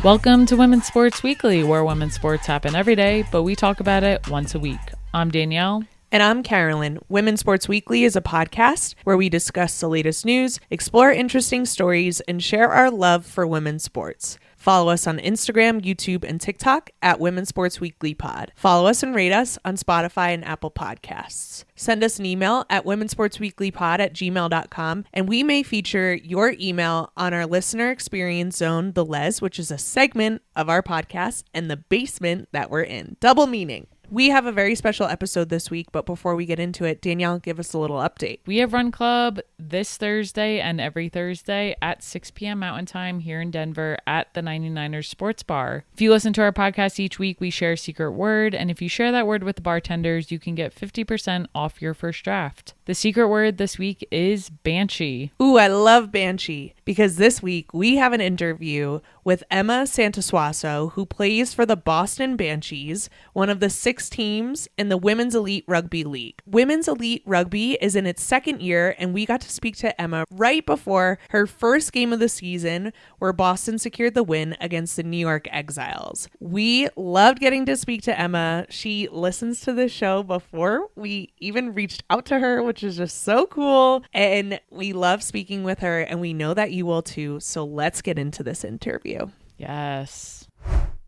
Welcome to Women's Sports Weekly, where women's sports happen every day, but we talk about it once a week. I'm Danielle. And I'm Carolyn. Women's Sports Weekly is a podcast where we discuss the latest news, explore interesting stories, and share our love for women's sports. Follow us on Instagram, YouTube, and TikTok at WomensSportsWeeklyPod. Follow us and rate us on Spotify and Apple Podcasts. Send us an email at WomensSportsWeeklyPod@gmail.com, and we may feature your email on our Listener Experience Zone, the Les, which is a segment of our podcast, and the basement that we're in. Double meaning. We have a very special episode this week, but before we get into it, Danielle, give us a little update. We have Run Club this Thursday and every Thursday at 6 p.m. Mountain Time here in Denver at the 99ers Sports Bar. If you listen to our podcast each week, we share a secret word, and if you share that word with the bartenders, you can get 50% off your first draft. The secret word this week is Banshee. Ooh, I love Banshee, because this week we have an interview with Emma Santosuosso, who plays for the Boston Banshees, one of the 6 teams in the Women's Elite Rugby League. Women's Elite Rugby is in its second year, and we got to speak to Emma right before her first game of the season, where Boston secured the win against the New York Exiles. We loved getting to speak to Emma. She listens to this show before we even reached out to her, which is just so cool. And we love speaking with her, and we know that you will too. So let's get into this interview. Yes.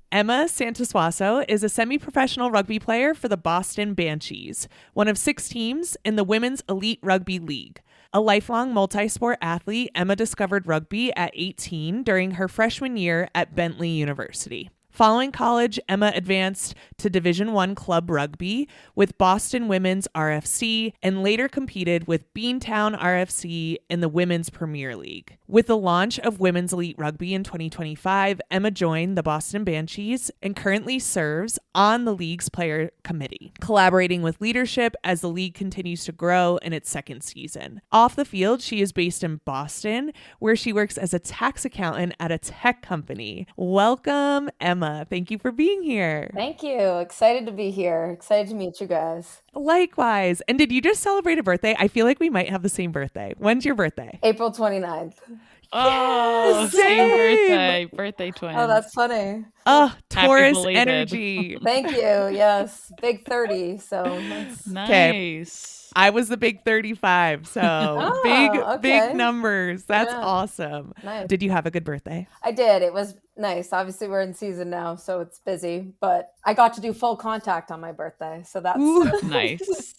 Emma Santosuosso is a semi-professional rugby player for the Boston Banshees, one of 6 teams in the Women's Elite Rugby League. A lifelong multi-sport athlete, Emma discovered rugby at 18 during her freshman year at Bentley University. Following college, Emma advanced to Division I club rugby with Boston Women's RFC and later competed with Beantown RFC in the Women's Premier League. With the launch of Women's Elite Rugby in 2025, Emma joined the Boston Banshees and currently serves on the league's player committee, collaborating with leadership as the league continues to grow in its second season. Off the field, she is based in Boston, where she works as a tax accountant at a tech company. Welcome, Emma. Thank you for being here. Thank you. Excited to be here. Excited to meet you guys. Likewise. And did you just celebrate a birthday? I feel like we might have the same birthday. When's your birthday? April 29th. Oh, same birthday. Birthday twins. Oh, that's funny. Oh, Taurus belated. energy. Thank you. Yes. Big 30. So that's Nice. I was the big 35, so big numbers. That's awesome. Nice. Did you have a good birthday? I did. It was nice. Obviously, we're in season now, so it's busy, but I got to do full contact on my birthday, so that's nice.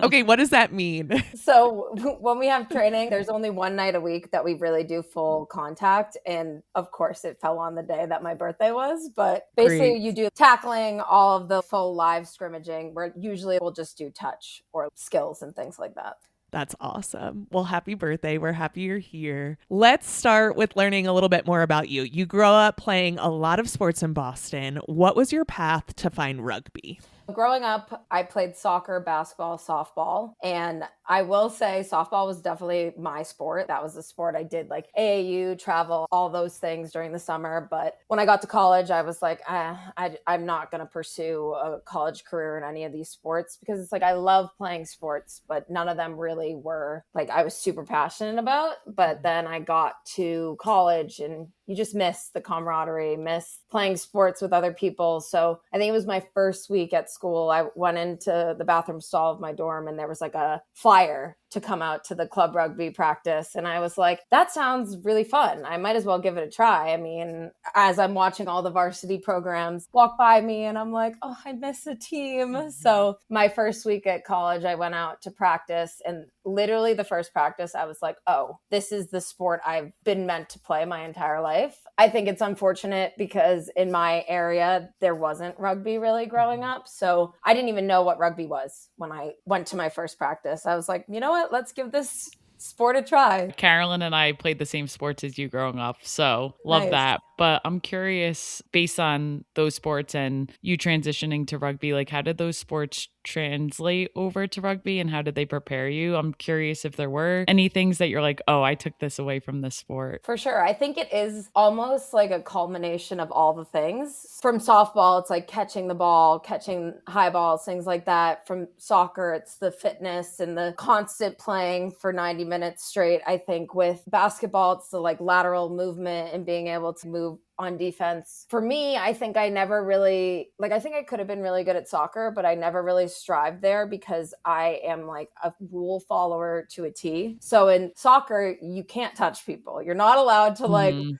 Okay, what does that mean? So when we have training, there's only one night a week that we really do full contact, and of course, it fell on the day that my birthday was, but basically you do tackling, all of the full live scrimmaging, where usually we'll just do touch or skills and things like that. That's awesome. Well, happy birthday. We're happy you're here. Let's start with learning a little bit more about you. You grew up playing a lot of sports in Boston. What was your path to find rugby? Growing up, I played soccer, basketball, softball, and I will say softball was definitely my sport. That was the sport I did, like AAU, travel, all those things during the summer. But when I got to college, I was like, I'm not going to pursue a college career in any of these sports, because it's like I love playing sports, but none of them really were like I was super passionate about. But then I got to college, and you just miss the camaraderie, miss playing sports with other people. So I think it was my first week at school. I went into the bathroom stall of my dorm, and there was like a flyer to come out to the club rugby practice. And I was like, that sounds really fun. I might as well give it a try. I mean, as I'm watching all the varsity programs walk by me, and I'm like, oh, I miss a team. Mm-hmm. So my first week at college, I went out to practice, and literally the first practice, I was like, oh, this is the sport I've been meant to play my entire life. I think it's unfortunate because in my area, there wasn't rugby really growing up. So I didn't even know what rugby was when I went to my first practice. I was like, you know what? Let's give this sport a try. Carolyn and I played the same sports as you growing up, so love Nice. that. But I'm curious, based on those sports and you transitioning to rugby, like how did those sports translate over to rugby and how did they prepare you? I'm curious if there were any things that you're like, oh, I took this away from this sport. For sure. I think it is almost like a culmination of all the things. From softball, it's like catching the ball, catching high balls, things like that. From soccer, it's the fitness and the constant playing for 90 minutes straight. I think with basketball, it's the like lateral movement and being able to move on defense. For me, I think I never really, I think I could have been really good at soccer, but I never really strived there because I am like a rule follower to a T. So in soccer, you can't touch people. You're not allowed to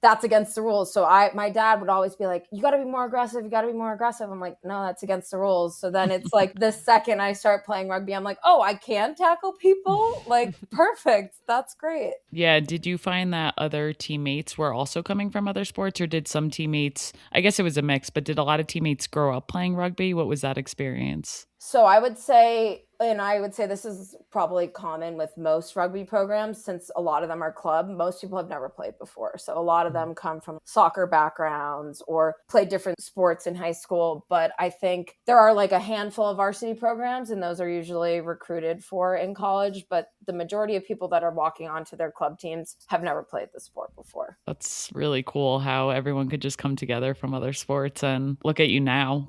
that's against the rules. So my dad would always be like, you got to be more aggressive. You got to be more aggressive. I'm like, no, that's against the rules. So then it's like the second I start playing rugby, I'm like, oh, I can tackle people? Like, perfect. That's great. Yeah. Did you find that other teammates were also coming from other sports, or did some teammates, I guess it was a mix, but did a lot of teammates grow up playing rugby? What was that experience? So I would say this is probably common with most rugby programs since a lot of them are club. Most people have never played before. So a lot of them come from soccer backgrounds or played different sports in high school. But I think there are like a handful of varsity programs, and those are usually recruited for in college. But the majority of people that are walking onto their club teams have never played the sport before. That's really cool how everyone could just come together from other sports, and look at you now,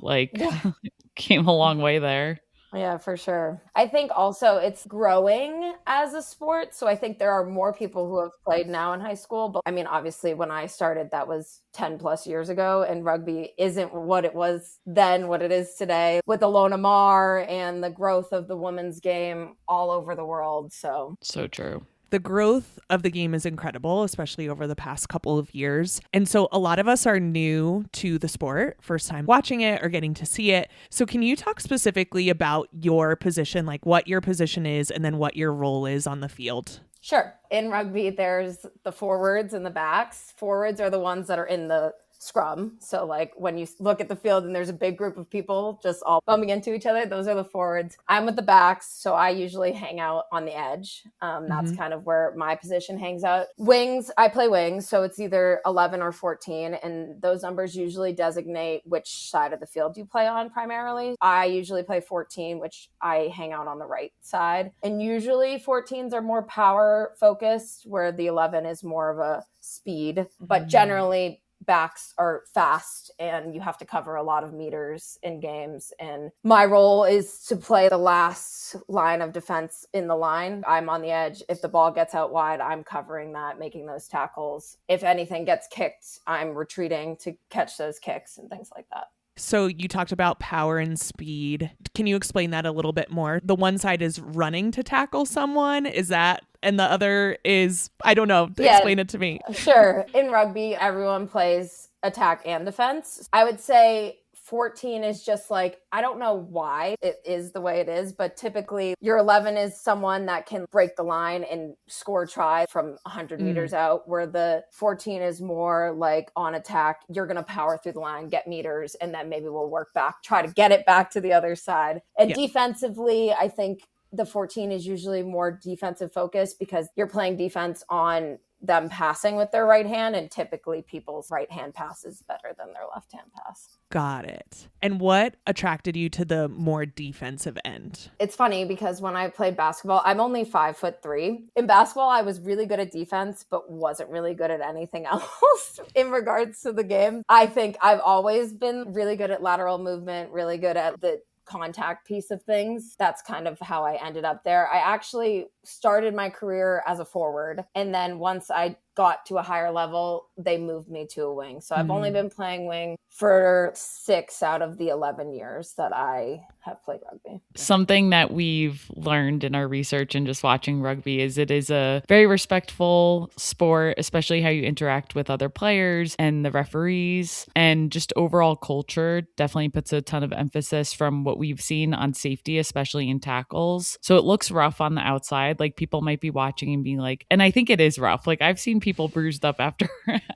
came a long way there. Yeah, for sure. I think also it's growing as a sport. So I think there are more people who have played now in high school. But I mean, obviously, when I started, that was 10 plus years ago. And rugby isn't what it was then, what it is today, with Alona Mar and the growth of the women's game all over the world. So true. The growth of the game is incredible, especially over the past couple of years. And so a lot of us are new to the sport, first time watching it or getting to see it. So can you talk specifically about your position, like what your position is and then what your role is on the field? Sure. In rugby, there's the forwards and the backs. Forwards are the ones that are in the scrum. So like when you look at the field and there's a big group of people just all bumping into each other, those are the forwards. I'm with the backs, so I usually hang out on the edge. That's kind of where my position hangs out. Wings, I play wings, so it's either 11 or 14, and those numbers usually designate which side of the field you play on primarily. I usually play 14, which I hang out on the right side. And usually 14s are more power focused, where the 11 is more of a speed, but generally backs are fast and you have to cover a lot of meters in games. And my role is to play the last line of defense in the line. I'm on the edge. If the ball gets out wide, I'm covering that, making those tackles. If anything gets kicked, I'm retreating to catch those kicks and things like that. So you talked about power and speed. Can you explain that a little bit more? The one side is running to tackle someone. Is that, and the other is, I don't know, explain it to me. Sure. In rugby, everyone plays attack and defense. I would say 14 is just like, I don't know why it is the way it is, but typically your 11 is someone that can break the line and score a try from 100 meters out, where the 14 is more like on attack. You're going to power through the line, get meters, and then maybe we'll work back, try to get it back to the other side. And defensively, I think the 14 is usually more defensive focused because you're playing defense on them passing with their right hand, and typically people's right hand pass is better than their left hand pass. Got it. And what attracted you to the more defensive end? It's funny because when I played basketball, I'm only 5'3". In basketball, I was really good at defense, but wasn't really good at anything else in regards to the game. I think I've always been really good at lateral movement, really good at the contact piece of things. That's kind of how I ended up there. I actually started my career as a forward, and then once I got to a higher level, they moved me to a wing. So I've only been playing wing for 6 out of the 11 years that I have played rugby. Something that we've learned in our research and just watching rugby is it is a very respectful sport, especially how you interact with other players and the referees, and just overall culture definitely puts a ton of emphasis from what we've seen on safety, especially in tackles. So it looks rough on the outside. Like people might be watching and being like, and I think it is rough. Like I've seen people bruised up after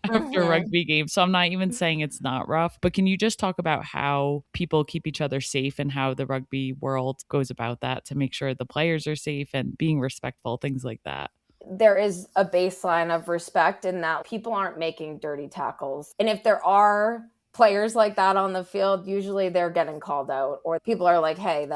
rugby games. So I'm not even saying it's not rough, but can you just talk about how people keep each other safe and how the rugby world goes about that to make sure the players are safe and being respectful, things like that? There is a baseline of respect in that people aren't making dirty tackles. And if there are players like that on the field, usually they're getting called out, or people are like, hey,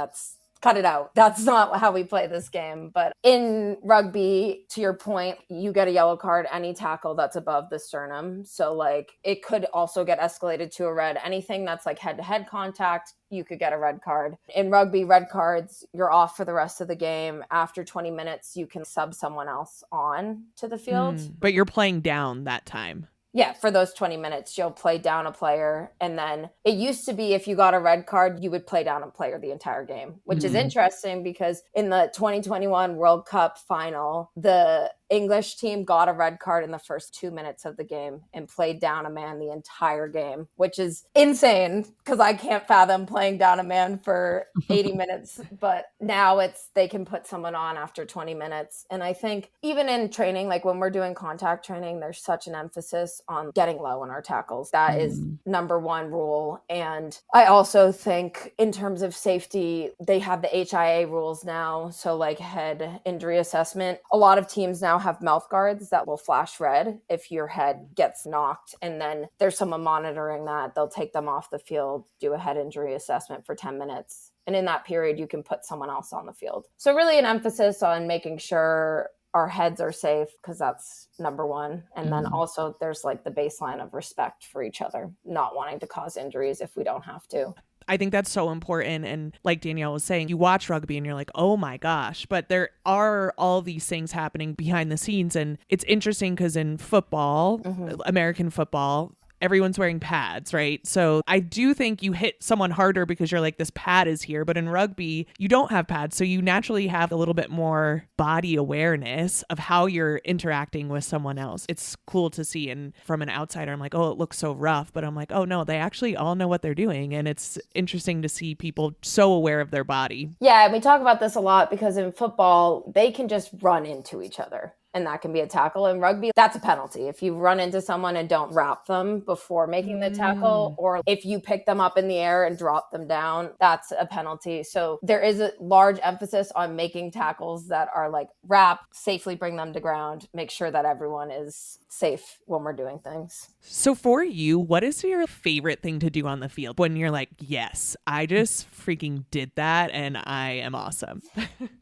cut it out. That's not how we play this game. But in rugby, to your point, you get a yellow card any tackle that's above the sternum. So like it could also get escalated to a red. Anything that's like head-to-head contact, you could get a red card. In rugby, red cards, you're off for the rest of the game. After 20 minutes, you can sub someone else on to the field. But you're playing down that time. Yeah, for those 20 minutes, you'll play down a player. And then it used to be if you got a red card, you would play down a player the entire game, which is interesting because in the 2021 World Cup final, the English team got a red card in the first 2 minutes of the game and played down a man the entire game, which is insane because I can't fathom playing down a man for 80 minutes. But now they can put someone on after 20 minutes. And I think even in training, like when we're doing contact training, there's such an emphasis on getting low in our tackles. That is number one rule. And I also think in terms of safety, they have the HIA rules now. So like head injury assessment, a lot of teams now have mouth guards that will flash red if your head gets knocked. And then there's someone monitoring that. They'll take them off the field, do a head injury assessment for 10 minutes. And in that period, you can put someone else on the field. So really an emphasis on making sure our heads are safe because that's number one. And then also there's like the baseline of respect for each other, not wanting to cause injuries if we don't have to. I think that's so important. And like Danielle was saying, you watch rugby and you're like, oh my gosh, but there are all these things happening behind the scenes. And it's interesting because in football, American football, everyone's wearing pads, right? So I do think you hit someone harder because you're like, this pad is here. But in rugby, you don't have pads. So you naturally have a little bit more body awareness of how you're interacting with someone else. It's cool to see. And from an outsider, I'm like, oh, it looks so rough. But I'm like, oh no, they actually all know what they're doing. And it's interesting to see people so aware of their body. Yeah, and we talk about this a lot because in football, they can just run into each other. And that can be a tackle. In rugby, that's a penalty. If you run into someone and don't wrap them before making the tackle, or if you pick them up in the air and drop them down, that's a penalty. So there is a large emphasis on making tackles that are like wrap, safely bring them to ground, make sure that everyone is safe when we're doing things. So for you, what is your favorite thing to do on the field when you're like, yes, I just freaking did that and I am awesome?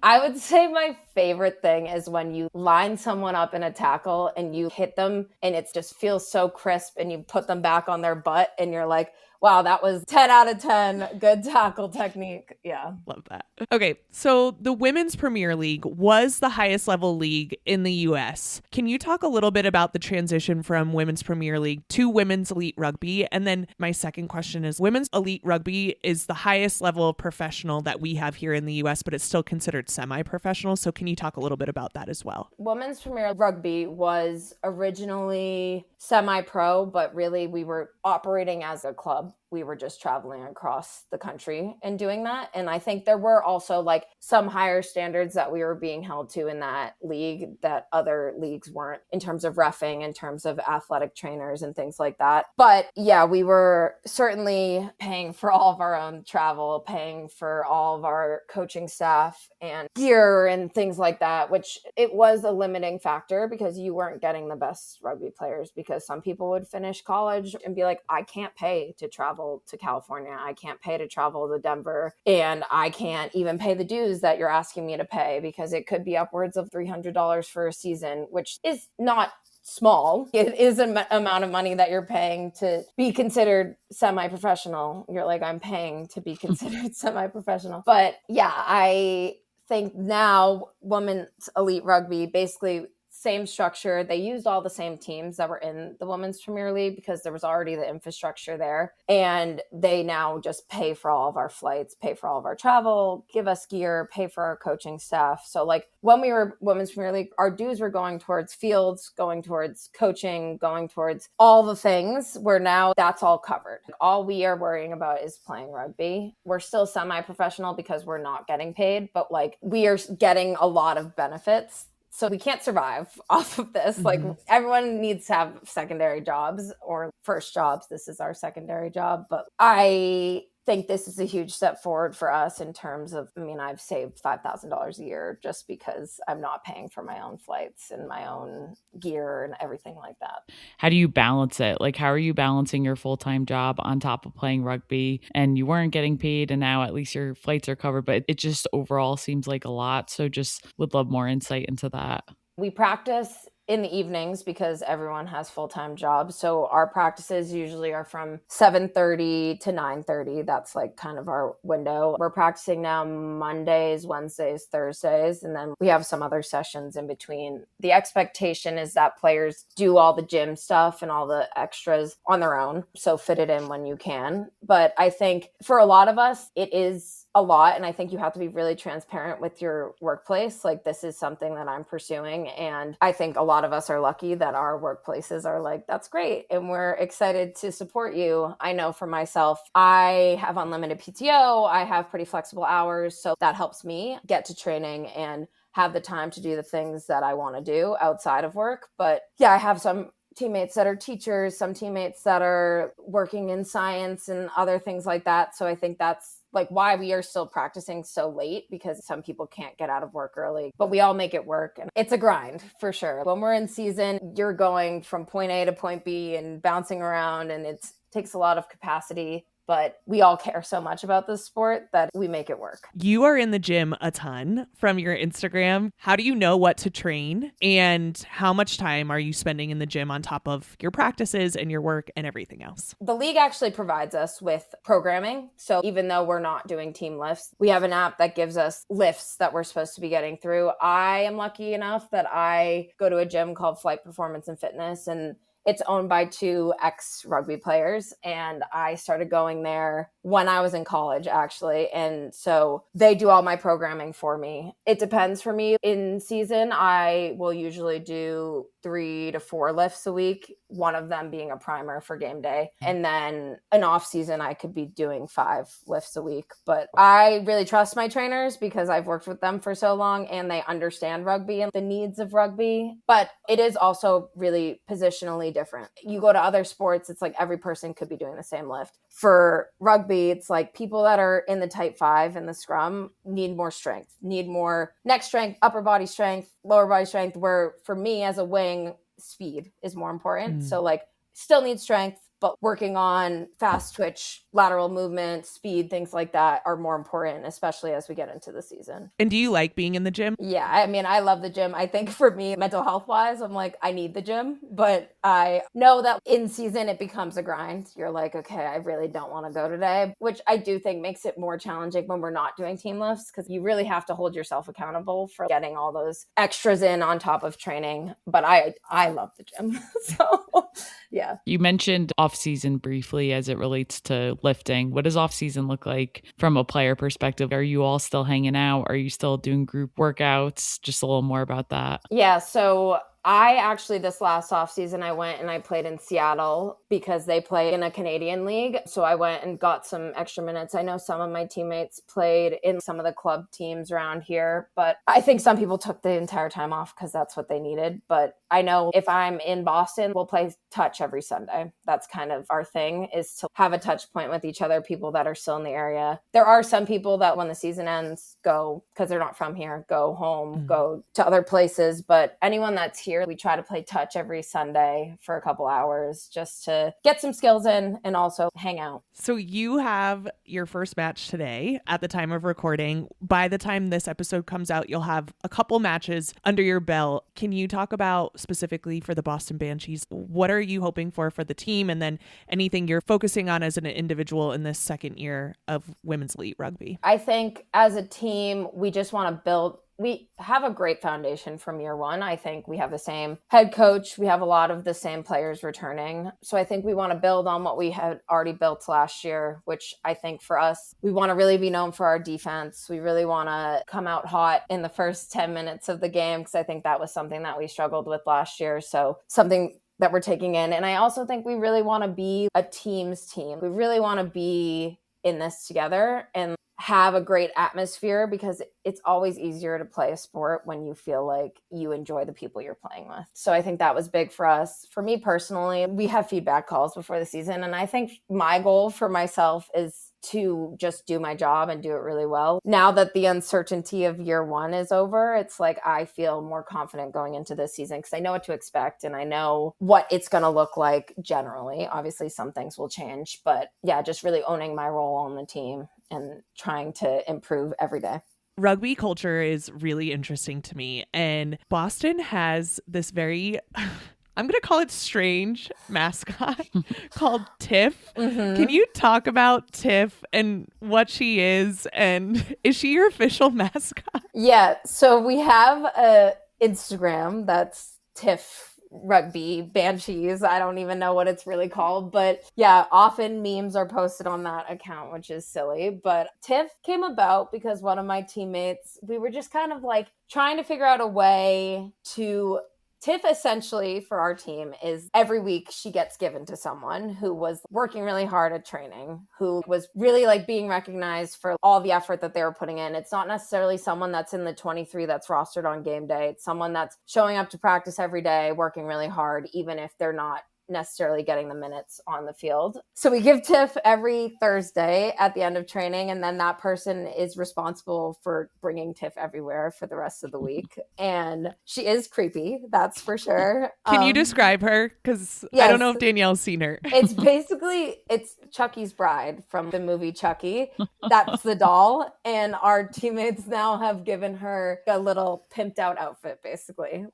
I would say my favorite thing is when you line someone up in a tackle and you hit them and it just feels so crisp and you put them back on their butt and you're like, wow, that was 10 out of 10. Good tackle technique. Yeah. Love that. Okay. So the Women's Premier League was the highest level league in the US. Can you talk a little bit about the transition from Women's Premier League to Women's Elite Rugby? And then my second question is, Women's Elite Rugby is the highest level of professional that we have here in the US, but it's still considered semi-professional. So can you talk a little bit about that as well? Women's Premier Rugby was originally semi-pro, but really we were operating as a club. We were just traveling across the country and doing that. And I think there were also like some higher standards that we were being held to in that league that other leagues weren't, in terms of reffing, in terms of athletic trainers and things like that. But yeah, we were certainly paying for all of our own travel, paying for all of our coaching staff and gear and things like that, which it was a limiting factor because you weren't getting the best rugby players, because some people would finish college and be like, I can't pay to travel to California. I can't pay to travel to Denver. And I can't even pay the dues that you're asking me to pay because it could be upwards of $300 for a season, which is not small. It is an amount of money that you're paying to be considered semi-professional. You're like, I'm paying to be considered semi-professional. But yeah, I think now Women's Elite Rugby, basically same structure. They used all the same teams that were in the Women's Premier League because there was already the infrastructure there. And they now just pay for all of our flights, pay for all of our travel, give us gear, pay for our coaching staff. So like when we were Women's Premier League, our dues were going towards fields, going towards coaching, going towards all the things, where now that's all covered. All we are worrying about is playing rugby. We're still semi-professional because we're not getting paid, but like we are getting a lot of benefits. So we can't survive off of this. Like everyone needs to have secondary jobs or first jobs. This is our secondary job. But I think this is a huge step forward for us in terms of, I mean, I've saved $5,000 a year just because I'm not paying for my own flights and my own gear and everything like that. How do you balance it? Like, how are you balancing your full-time job on top of playing rugby, and you weren't getting paid and now at least your flights are covered, but it just overall seems like a lot. So just would love more insight into that. We practice in the evenings because everyone has full-time jobs. So our practices usually are from 7:30 to 9:30. That's like kind of our window. We're practicing now Mondays, Wednesdays, Thursdays, and then we have some other sessions in between. The expectation is that players do all the gym stuff and all the extras on their own. So fit it in when you can. But I think for a lot of us, it is a lot. And I think you have to be really transparent with your workplace. Like, this is something that I'm pursuing. And I think a lot of us are lucky that our workplaces are like, that's great. And we're excited to support you. I know for myself, I have unlimited PTO. I have pretty flexible hours. So that helps me get to training and have the time to do the things that I want to do outside of work. But yeah, I have some teammates that are teachers, some teammates that are working in science and other things like that. So I think that's like why we are still practicing so late, because some people can't get out of work early, but we all make it work. And it's a grind for sure. When we're in season, you're going from point A to point B and bouncing around, and it takes a lot of capacity. But we all care so much about this sport that we make it work. You are in the gym a ton from your Instagram. How do you know what to train? And how much time are you spending in the gym on top of your practices and your work and everything else? The league actually provides us with programming. So even though we're not doing team lifts, we have an app that gives us lifts that we're supposed to be getting through. I am lucky enough that I go to a gym called Flight Performance and Fitness, and it's owned by two ex-rugby players, and I started going there when I was in college, actually. And so they do all my programming for me. It depends for me. In season, I will usually do 3 to 4 lifts a week, one of them being a primer for game day. And then an off season, I could be doing 5 lifts a week. But I really trust my trainers because I've worked with them for so long and they understand rugby and the needs of rugby. But it is also really positionally different. You go to other sports, it's like every person could be doing the same lift. For rugby, it's like people that are in the tight 5 in the scrum need more strength, need more neck strength, upper body strength, lower body strength, where for me as a wing, speed is more important. So like still need strength, but working on fast twitch, lateral movement, speed, things like that are more important, especially as we get into the season. And do you like being in the gym? Yeah, I mean, I love the gym. I think for me, mental health wise, I'm like, I need the gym, but I know that in season it becomes a grind. You're like, okay, I really don't want to go today, which I do think makes it more challenging when we're not doing team lifts, because you really have to hold yourself accountable for getting all those extras in on top of training. But I love the gym. So yeah. You mentioned off-season briefly as it relates to lifting. What does off-season look like from a player perspective? Are you all still hanging out? Are you still doing group workouts? Just a little more about that. Yeah, so I actually, this last offseason, I went and I played in Seattle because they play in a Canadian league. So I went and got some extra minutes. I know some of my teammates played in some of the club teams around here, but I think some people took the entire time off because that's what they needed. But I know if I'm in Boston, we'll play touch every Sunday. That's kind of our thing, is to have a touch point with each other, people that are still in the area. There are some people that when the season ends, go, because they're not from here, go home, go to other places. But anyone that's here, we try to play touch every Sunday for a couple hours just to get some skills in and also hang out. So you have your first match today at the time of recording. By the time this episode comes out, you'll have a couple matches under your belt. Can you talk about specifically for the Boston Banshees, what are you hoping for the team, and then anything you're focusing on as an individual in this second year of women's elite rugby? I think as a team, we just want to build. We have a great foundation from year one. I think we have the same head coach. We have a lot of the same players returning. So I think we want to build on what we had already built last year, which I think for us, we want to really be known for our defense. We really want to come out hot in the first 10 minutes of the game, because I think that was something that we struggled with last year. So something that we're taking in. And I also think we really want to be a team's team. We really want to be in this together and have a great atmosphere, because it's always easier to play a sport when you feel like you enjoy the people you're playing with. So I think that was big for us. For me personally, we have feedback calls before the season. And I think my goal for myself is to just do my job and do it really well. Now that the uncertainty of year one is over, it's like I feel more confident going into this season because I know what to expect and I know what it's going to look like generally. Obviously, some things will change, but yeah, just really owning my role on the team and trying to improve every day. Rugby culture is really interesting to me. And Boston has this very, I'm going to call it strange mascot called Tiff. Can you talk about Tiff and what she is? And is she your official mascot? Yeah. So we have a Instagram that's Tiff Rugby Banshees. I don't even know what it's really called, but yeah, often memes are posted on that account, which is silly. But Tiff came about because one of my teammates, we were just kind of like trying to figure out a way to Tiff essentially for our team is every week she gets given to someone who was working really hard at training, who was really like being recognized for all the effort that they were putting in. It's not necessarily someone that's in the 23 that's rostered on game day. It's someone that's showing up to practice every day, working really hard, even if they're not necessarily getting the minutes on the field. So we give Tiff every Thursday at the end of training, and then that person is responsible for bringing Tiff everywhere for the rest of the week. And she is creepy, that's for sure. Can you describe her? Because yes, I don't know if Danielle's seen her. It's Chucky's bride from the movie Chucky. That's the doll. And our teammates now have given her a little pimped out outfit, basically.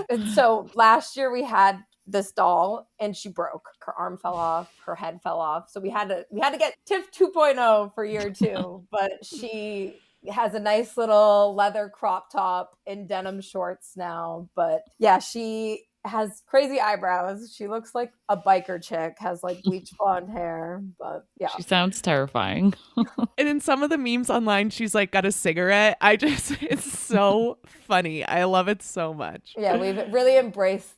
And so last year we had this doll and she broke. Her arm fell off, her head fell off. So we had to get Tiff 2.0 for year 2, but she has a nice little leather crop top and denim shorts now. But yeah, she has crazy eyebrows. She looks like a biker chick, has like bleach blonde hair, but yeah. She sounds terrifying. And in some of the memes online, she's like got a cigarette. It's so funny. I love it so much. Yeah, we've really embraced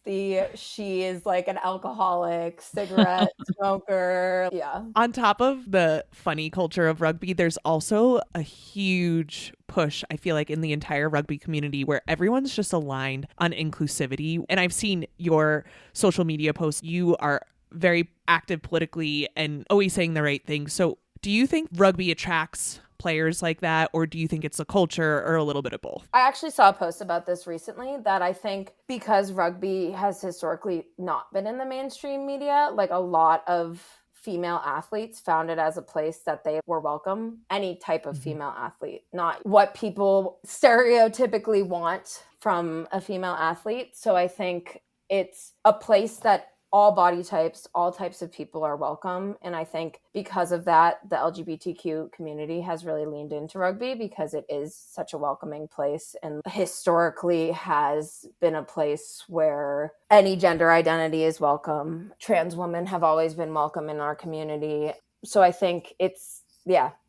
she is like an alcoholic, cigarette smoker. Yeah. On top of the funny culture of rugby, there's also a huge push, I feel like, in the entire rugby community where everyone's just aligned on inclusivity. And I've seen your social media posts. You are very active politically and always saying the right thing. So do you think rugby attracts players like that, or do you think it's a culture or a little bit of both? I actually saw a post about this recently that I think because rugby has historically not been in the mainstream media, like a lot of female athletes found it as a place that they were welcome. Any type of female athlete, not what people stereotypically want from a female athlete. So I think it's a place that all body types, all types of people are welcome. And I think because of that, the LGBTQ community has really leaned into rugby because it is such a welcoming place and historically has been a place where any gender identity is welcome. Trans women have always been welcome in our community. So I think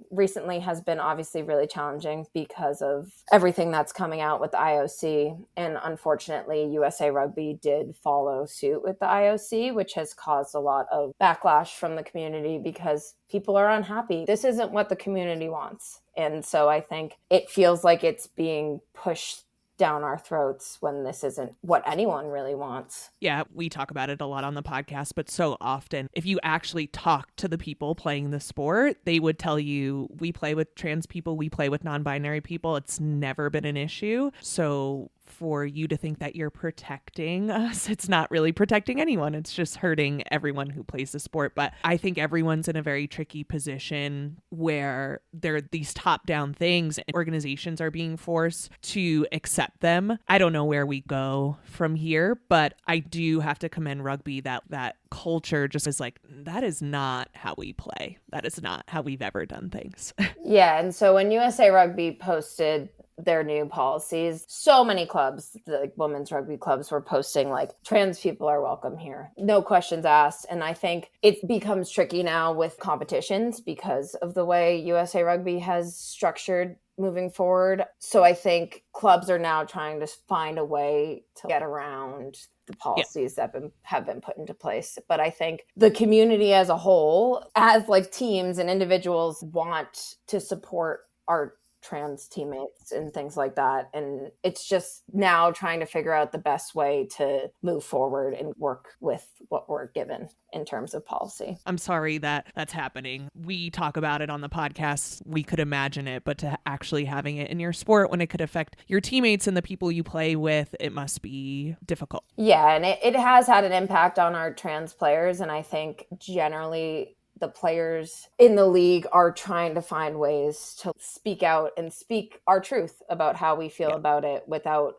recently has been obviously really challenging because of everything that's coming out with the IOC. And unfortunately, USA Rugby did follow suit with the IOC, which has caused a lot of backlash from the community because people are unhappy. This isn't what the community wants. And so I think it feels like it's being pushed down our throats when this isn't what anyone really wants. Yeah, we talk about it a lot on the podcast, but so often if you actually talk to the people playing the sport, they would tell you, we play with trans people, we play with non-binary people. It's never been an issue. So for you to think that you're protecting us, it's not really protecting anyone. It's just hurting everyone who plays the sport. But I think everyone's in a very tricky position where there are these top-down things and organizations are being forced to accept them. I don't know where we go from here, but I do have to commend rugby that culture just is like, that is not how we play. That is not how we've ever done things. Yeah. And so when USA Rugby posted their new policies, so many clubs, like women's rugby clubs, were posting like, trans people are welcome here, no questions asked. And I think it becomes tricky now with competitions because of the way USA Rugby has structured moving forward. So I think clubs are now trying to find a way to get around the policies that have been put into place. But I think the community as a whole, as like teams and individuals, want to support our trans teammates and things like that. And it's just now trying to figure out the best way to move forward and work with what we're given in terms of policy. I'm sorry that that's happening. We talk about it on the podcast. We could imagine it, but to actually having it in your sport when it could affect your teammates and the people you play with, it must be difficult. Yeah, and it has had an impact on our trans players. And I think generally the players in the league are trying to find ways to speak out and speak our truth about how we feel about it without,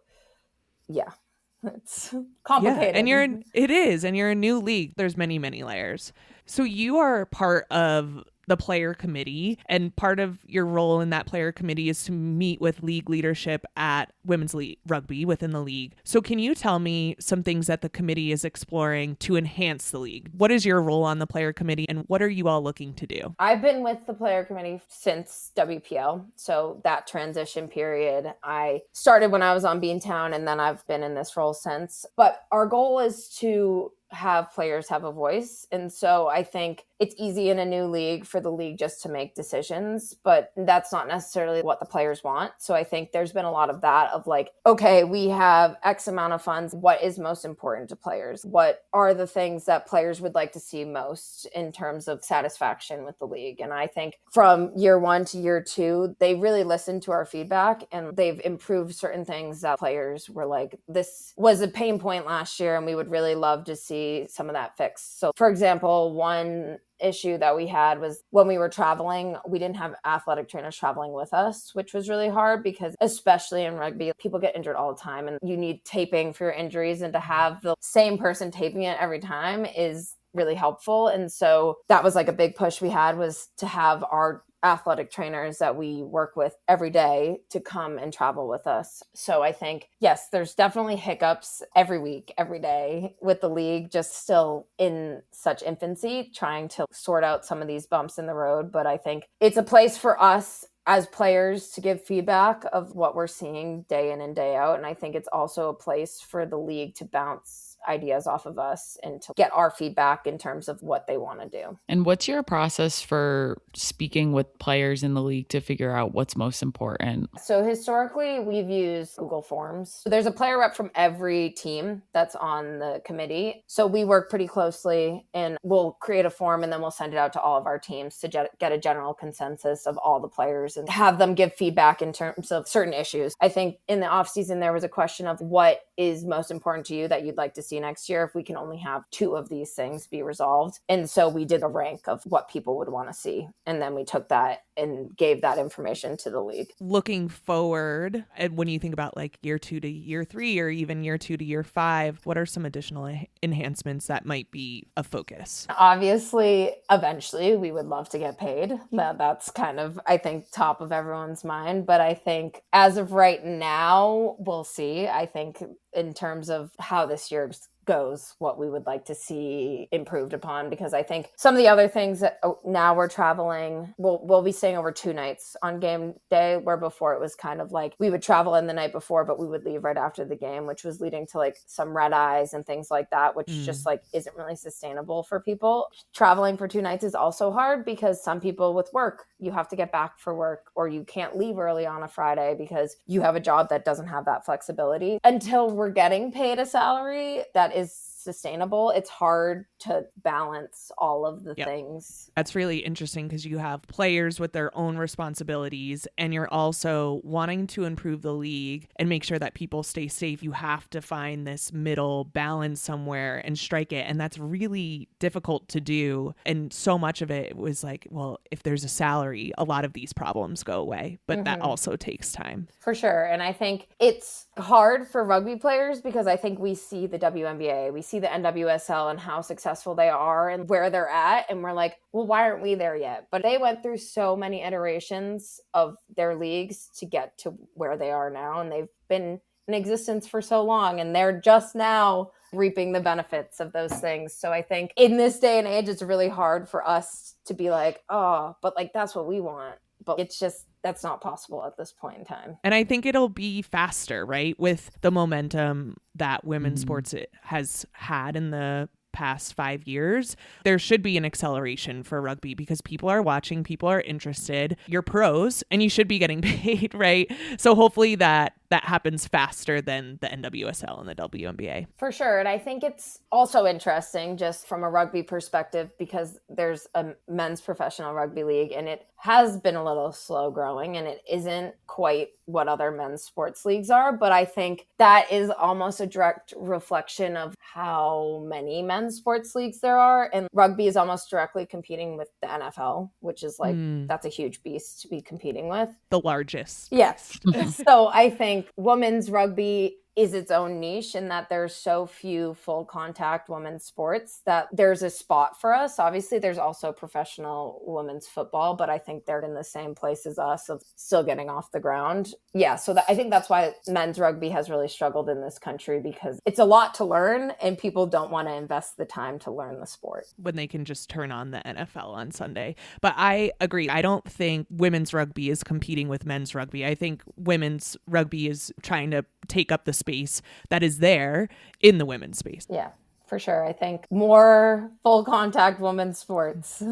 it's complicated. Yeah, and it is, and you're a new league. There's many, many layers. So you are part of the player committee, and part of your role in that player committee is to meet with league leadership at women's rugby within the league. So can you tell me some things that the committee is exploring to enhance the league? What is your role on the player committee, and what are you all looking to do? I've been with the player committee since WPL. So that transition period, I started when I was on Beantown, and then I've been in this role since. But our goal is to have players have a voice. And so I think it's easy in a new league for the league just to make decisions, but that's not necessarily what the players want. So I think there's been a lot of that of like, okay, we have X amount of funds. What is most important to players? What are the things that players would like to see most in terms of satisfaction with the league? And I think from year 1 to year 2, they really listened to our feedback and they've improved certain things that players were like, this was a pain point last year and we would really love to see some of that fixed. So for example, one issue that we had was when we were traveling, we didn't have athletic trainers traveling with us, which was really hard because especially in rugby, people get injured all the time and you need taping for your injuries, and to have the same person taping it every time is really helpful. And so that was like a big push we had, was to have our athletic trainers that we work with every day to come and travel with us. So I think, yes, there's definitely hiccups every week, every day with the league, just still in such infancy, trying to sort out some of these bumps in the road. But I think it's a place for us as players to give feedback of what we're seeing day in and day out. And I think it's also a place for the league to bounce ideas off of us and to get our feedback in terms of what they want to do. And what's your process for speaking with players in the league to figure out what's most important? So historically, we've used Google Forms. So there's a player rep from every team that's on the committee. So we work pretty closely and we'll create a form and then we'll send it out to all of our teams to get a general consensus of all the players and have them give feedback in terms of certain issues. I think in the off season, there was a question of what is most important to you that you'd like to see next year if we can only have 2 of these things be resolved. And so we did a rank of what people would want to see. And then we took that and gave that information to the league. Looking forward, and when you think about like year 2 to year 3 or even year 2 to year 5, what are some additional enhancements that might be a focus? Obviously, eventually we would love to get paid. That's kind of, I think, top of everyone's mind. But I think as of right now, we'll see. I think in terms of how this year goes, what we would like to see improved upon, because I think some of the other things that now we're traveling, we'll be staying over 2 nights on game day, where before it was kind of like we would travel in the night before, but we would leave right after the game, which was leading to like some red eyes and things like that, which just like isn't really sustainable for people. Traveling for 2 nights is also hard because some people with work, you have to get back for work, or you can't leave early on a Friday because you have a job that doesn't have that flexibility. Until we're getting paid a salary that is sustainable, it's hard to balance all of the things. That's really interesting because you have players with their own responsibilities and you're also wanting to improve the league and make sure that people stay safe. You have to find this middle balance somewhere and strike it. And that's really difficult to do. And so much of it was like, well, if there's a salary, a lot of these problems go away, but that also takes time. For sure. And I think it's hard for rugby players because I think we see the WNBA, we see the NWSL and how successful they are and where they're at. And we're like, well, why aren't we there yet? But they went through so many iterations of their leagues to get to where they are now. And they've been in existence for so long, and they're just now reaping the benefits of those things. So I think in this day and age, it's really hard for us to be like, oh, but like, that's what we want. But it's just, that's not possible at this point in time. And I think it'll be faster, right? With the momentum that women's sports has had in the past 5 years, there should be an acceleration for rugby because people are watching, people are interested. You're pros and you should be getting paid, right? So hopefully that that happens faster than the NWSL and the WNBA. For sure. And I think it's also interesting just from a rugby perspective because there's a men's professional rugby league and it has been a little slow growing and it isn't quite what other men's sports leagues are. But I think that is almost a direct reflection of how many men's sports leagues there are. And rugby is almost directly competing with the NFL, which is like, that's a huge beast to be competing with. The largest. Yes. So I think women's rugby is its own niche in that there's so few full contact women's sports that there's a spot for us. Obviously, there's also professional women's football, but I think they're in the same place as us of still getting off the ground. Yeah, so I think that's why men's rugby has really struggled in this country because it's a lot to learn and people don't want to invest the time to learn the sport. When they can just turn on the NFL on Sunday. But I agree. I don't think women's rugby is competing with men's rugby. I think women's rugby is trying to take up the space that is there in the women's space. Yeah, for sure. I think more full contact women's sports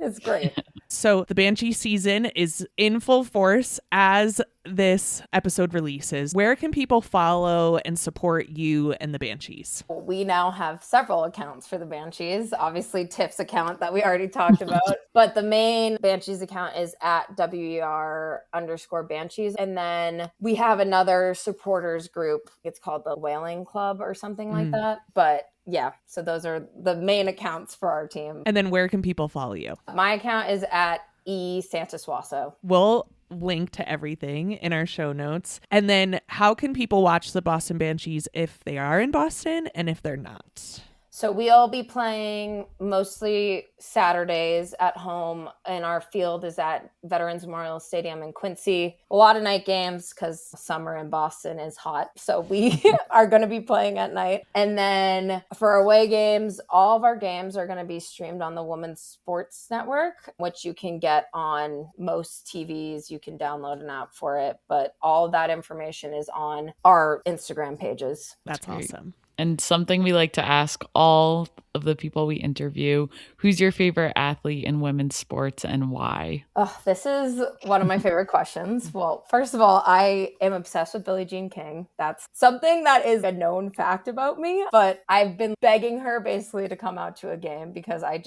is great. So the Banshee season is in full force as this episode releases. Where can people follow and support you and the Banshees? We now have several accounts for the Banshees. Obviously, Tiff's account that we already talked about. But the main Banshees account is at WER_Banshees. And then we have another supporters group. It's called the Whaling Club or something like that. But yeah, so those are the main accounts for our team. And then where can people follow you? My account is at Santosuosso. We'll link to everything in our show notes. And then how can people watch the Boston Banshees if they are in Boston and if they're not? So we'll be playing mostly Saturdays at home, and our field is at Veterans Memorial Stadium in Quincy. A lot of night games because summer in Boston is hot. So we are going to be playing at night. And then for away games, all of our games are going to be streamed on the Women's Sports Network, which you can get on most TVs. You can download an app for it. But all of that information is on our Instagram pages. That's awesome. And something we like to ask all of the people we interview, who's your favorite athlete in women's sports and why? Oh, this is one of my favorite questions. Well, first of all, I am obsessed with Billie Jean King. That's something that is a known fact about me, but I've been begging her basically to come out to a game because I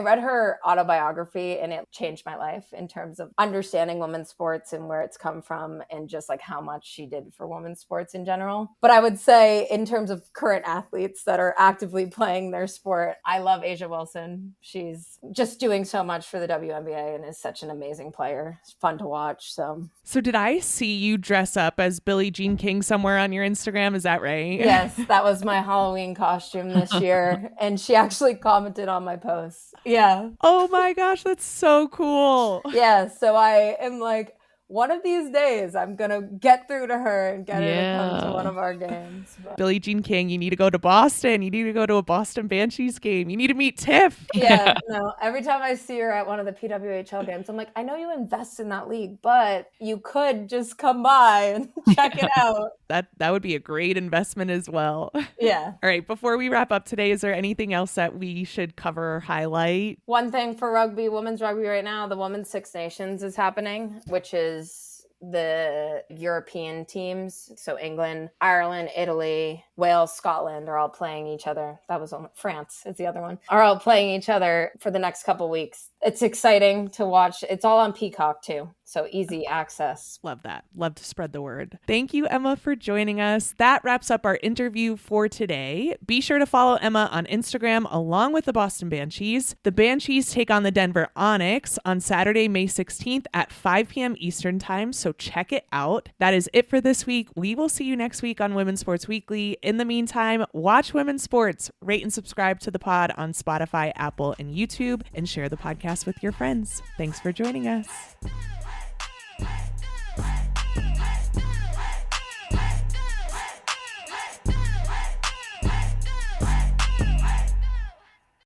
read her autobiography and it changed my life in terms of understanding women's sports and where it's come from and just like how much she did for women's sports in general. But I would say in terms of current athletes that are actively playing their sport, I love A'ja Wilson. She's just doing so much for the WNBA and is such an amazing player. It's fun to watch. So did I see you dress up as Billie Jean King somewhere on your Instagram? Is that right? Yes, that was my Halloween costume this year. And she actually commented on my post. Yeah. Oh my gosh, that's so cool. Yeah, so I am like, one of these days I'm going to get through to her and get her to come to one of our games. But Billie Jean King, you need to go to Boston. You need to go to a Boston Banshees game. You need to meet Tiff. Yeah, no, every time I see her at one of the PWHL games, I'm like, I know you invest in that league, but you could just come by and check it out. That would be a great investment as well. Yeah. All right, before we wrap up today, is there anything else that we should cover or highlight? One thing for rugby, women's rugby right now, the Women's Six Nations is happening, which is the European teams. So England, Ireland, Italy, Wales, Scotland are all playing each other. That was France is the other one. Are all playing each other for the next couple weeks. It's exciting to watch. It's all on Peacock too. So easy access. Love that. Love to spread the word. Thank you, Emma, for joining us. That wraps up our interview for today. Be sure to follow Emma on Instagram along with the Boston Banshees. The Banshees take on the Denver Onyx on Saturday, May 16th at 5 p.m. Eastern Time. So check it out. That is it for this week. We will see you next week on Women's Sports Weekly. In the meantime, watch women's sports, rate and subscribe to the pod on Spotify, Apple, and YouTube, and share the podcast with your friends. Thanks for joining us.